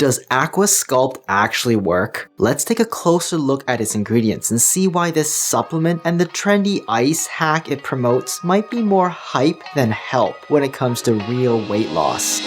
Does Aqua Sculpt actually work? Let's take a closer look at its ingredients and see why this supplement and the trendy ice hack it promotes might be more hype than help when it comes to real weight loss.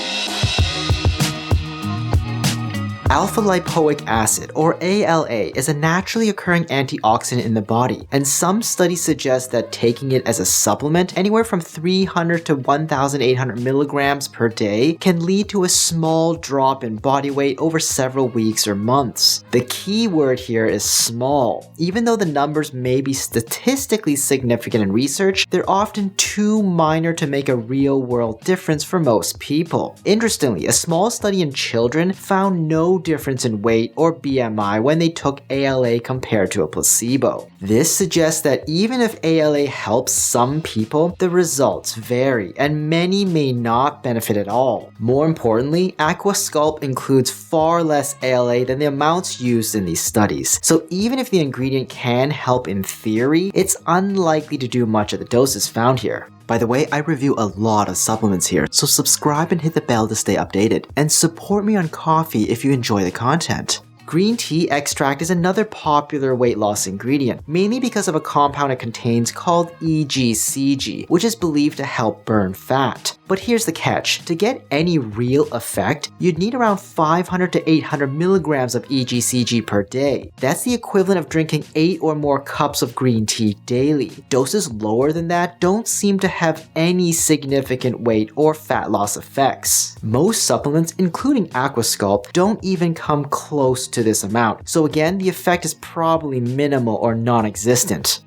Alpha-lipoic acid, or ALA, is a naturally occurring antioxidant in the body, and some studies suggest that taking it as a supplement anywhere from 300 to 1,800 milligrams per day can lead to a small drop in body weight over several weeks or months. The key word here is small. Even though the numbers may be statistically significant in research, they're often too minor to make a real-world difference for most people. Interestingly, a small study in children found no difference in weight or BMI when they took ALA compared to a placebo. This suggests that even if ALA helps some people, the results vary and many may not benefit at all. More importantly, Aqua Sculpt includes far less ALA than the amounts used in these studies. So even if the ingredient can help in theory, it's unlikely to do much at the doses found here. By the way, I review a lot of supplements here, so subscribe and hit the bell to stay updated, and support me on Ko-fi if you enjoy the content. Green tea extract is another popular weight loss ingredient, mainly because of a compound it contains called EGCG, which is believed to help burn fat. But here's the catch. To get any real effect, you'd need around 500 to 800 milligrams of EGCG per day. That's the equivalent of drinking 8 or more cups of green tea daily. Doses lower than that don't seem to have any significant weight or fat loss effects. Most supplements, including Aqua Sculpt, don't even come close to this amount, so again, the effect is probably minimal or non-existent.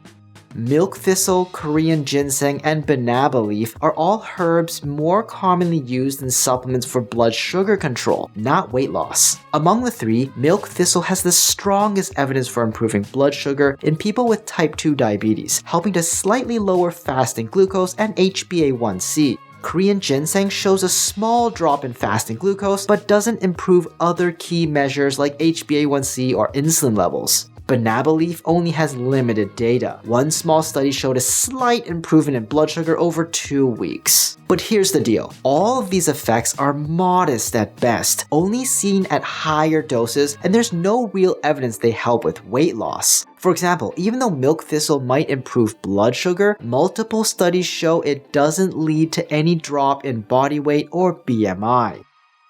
Milk thistle, Korean ginseng, and Banaba leaf are all herbs more commonly used in supplements for blood sugar control, not weight loss. Among the three, milk thistle has the strongest evidence for improving blood sugar in people with type 2 diabetes, helping to slightly lower fasting glucose and HbA1c. Korean ginseng shows a small drop in fasting glucose, but doesn't improve other key measures like HbA1c or insulin levels. Banaba leaf only has limited data. One small study showed a slight improvement in blood sugar over 2 weeks. But here's the deal. All of these effects are modest at best, only seen at higher doses, and there's no real evidence they help with weight loss. For example, even though milk thistle might improve blood sugar, multiple studies show it doesn't lead to any drop in body weight or BMI.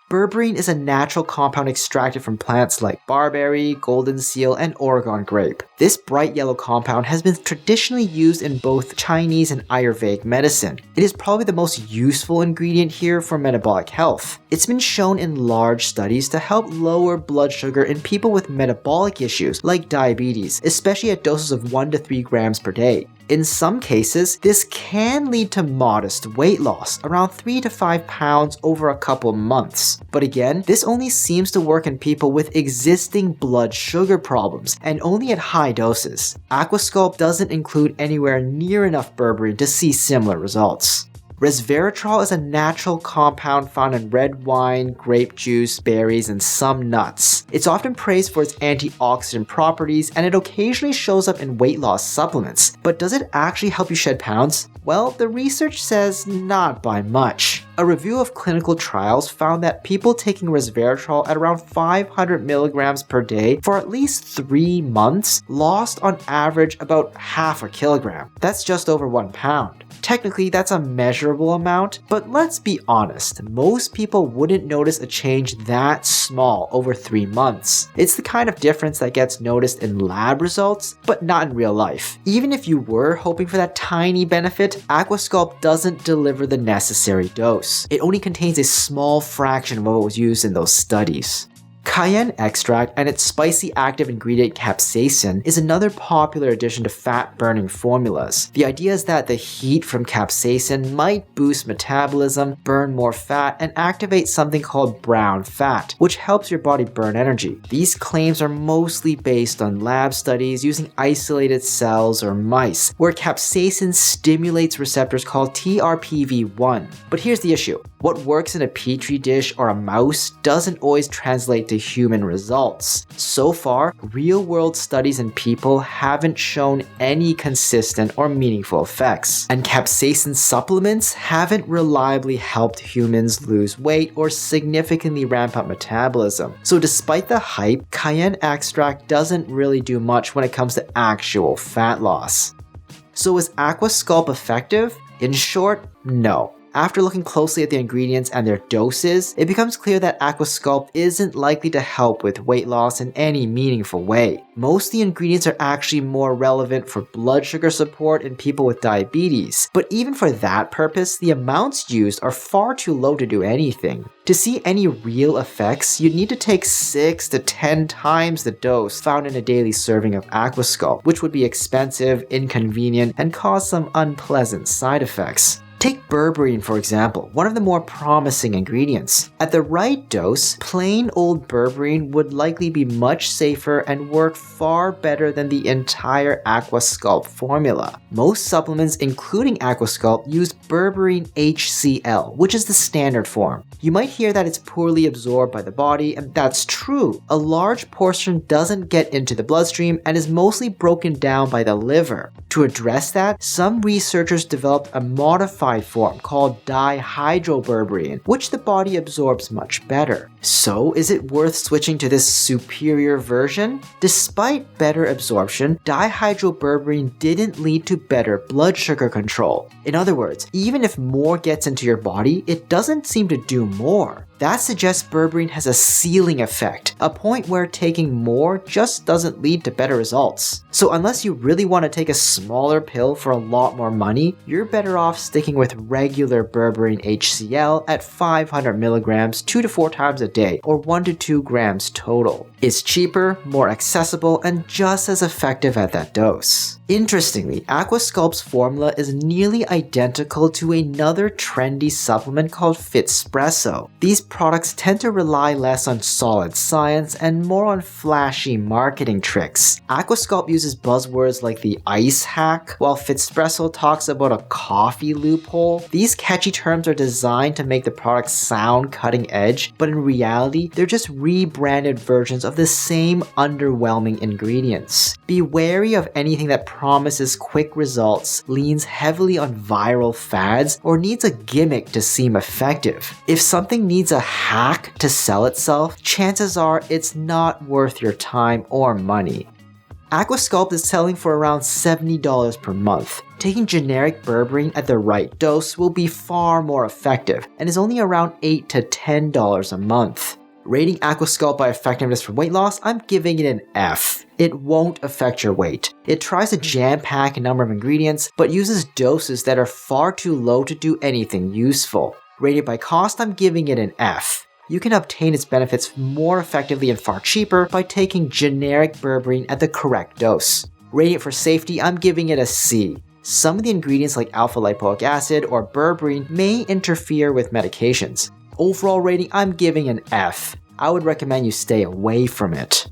Berberine is a natural compound extracted from plants like barberry, golden seal, and Oregon grape. This bright yellow compound has been traditionally used in both Chinese and Ayurvedic medicine. It is probably the most useful ingredient here for metabolic health. It's been shown in large studies to help lower blood sugar in people with metabolic issues like diabetes, especially at doses of 1 to 3 grams per day. In some cases, this can lead to modest weight loss, around 3 to 5 pounds over a couple months. But again, this only seems to work in people with existing blood sugar problems, and only at high doses. Aqua Sculpt doesn't include anywhere near enough berberine to see similar results. Resveratrol is a natural compound found in red wine, grape juice, berries, and some nuts. It's often praised for its antioxidant properties, and it occasionally shows up in weight loss supplements. But does it actually help you shed pounds? Well, the research says not by much. A review of clinical trials found that people taking resveratrol at around 500 milligrams per day for at least 3 months lost on average about half a kilogram. That's just over 1 pound. Technically, that's a measurable amount, but let's be honest, most people wouldn't notice a change that small over 3 months. It's the kind of difference that gets noticed in lab results, but not in real life. Even if you were hoping for that tiny benefit, Aqua Sculpt doesn't deliver the necessary dose. It only contains a small fraction of what was used in those studies. Cayenne extract and its spicy active ingredient capsaicin is another popular addition to fat-burning formulas. The idea is that the heat from capsaicin might boost metabolism, burn more fat, and activate something called brown fat, which helps your body burn energy. These claims are mostly based on lab studies using isolated cells or mice, where capsaicin stimulates receptors called TRPV1. But here's the issue. What works in a petri dish or a mouse doesn't always translate to human results. So far, real-world studies in people haven't shown any consistent or meaningful effects, and capsaicin supplements haven't reliably helped humans lose weight or significantly ramp up metabolism. So despite the hype, cayenne extract doesn't really do much when it comes to actual fat loss. So is Aqua Sculpt effective? In short, no. After looking closely at the ingredients and their doses, it becomes clear that Aqua Sculpt isn't likely to help with weight loss in any meaningful way. Most of the ingredients are actually more relevant for blood sugar support in people with diabetes, but even for that purpose, the amounts used are far too low to do anything. To see any real effects, you'd need to take 6 to 10 times the dose found in a daily serving of Aqua Sculpt, which would be expensive, inconvenient, and cause some unpleasant side effects. Take berberine, for example, one of the more promising ingredients. At the right dose, plain old berberine would likely be much safer and work far better than the entire Aqua Sculpt formula. Most supplements, including Aqua Sculpt, use berberine HCl, which is the standard form. You might hear that it's poorly absorbed by the body, and that's true. A large portion doesn't get into the bloodstream and is mostly broken down by the liver. To address that, some researchers developed a modified form called dihydroberberine, which the body absorbs much better. So is it worth switching to this superior version? Despite better absorption, dihydroberberine didn't lead to better blood sugar control. In other words, even if more gets into your body, it doesn't seem to do more. That suggests berberine has a ceiling effect, a point where taking more just doesn't lead to better results. So unless you really want to take a smaller pill for a lot more money, you're better off sticking with regular berberine HCl at 500 milligrams 2 to 4 times a day, or 1 to 2 grams total. It's cheaper, more accessible, and just as effective at that dose. Interestingly, Aqua Sculpt's formula is nearly identical to another trendy supplement called Fitspresso. These products tend to rely less on solid science and more on flashy marketing tricks. Aqua Sculpt uses buzzwords like the ice hack, while Fitspresso talks about a coffee loophole. These catchy terms are designed to make the product sound cutting edge, but in reality, they're just rebranded versions of the same underwhelming ingredients. Be wary of anything that promises quick results, leans heavily on viral fads, or needs a gimmick to seem effective. If something needs a hack to sell itself, chances are it's not worth your time or money. Aqua Sculpt is selling for around $70 per month. Taking generic berberine at the right dose will be far more effective and is only around $8 to $10 a month. Rating Aqua Sculpt by effectiveness for weight loss, I'm giving it an F. It won't affect your weight. It tries to jam-pack a number of ingredients, but uses doses that are far too low to do anything useful. Rated by cost, I'm giving it an F. You can obtain its benefits more effectively and far cheaper by taking generic berberine at the correct dose. Rating it for safety, I'm giving it a C. Some of the ingredients like alpha-lipoic acid or berberine may interfere with medications. Overall rating, I'm giving an F. I would recommend you stay away from it.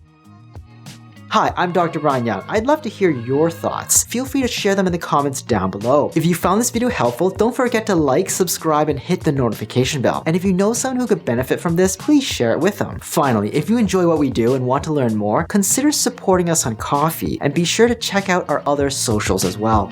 Hi, I'm Dr. Brian Yeung. I'd love to hear your thoughts. Feel free to share them in the comments down below. If you found this video helpful, don't forget to like, subscribe, and hit the notification bell. And if you know someone who could benefit from this, please share it with them. Finally, if you enjoy what we do and want to learn more, consider supporting us on Ko-fi, and be sure to check out our other socials as well.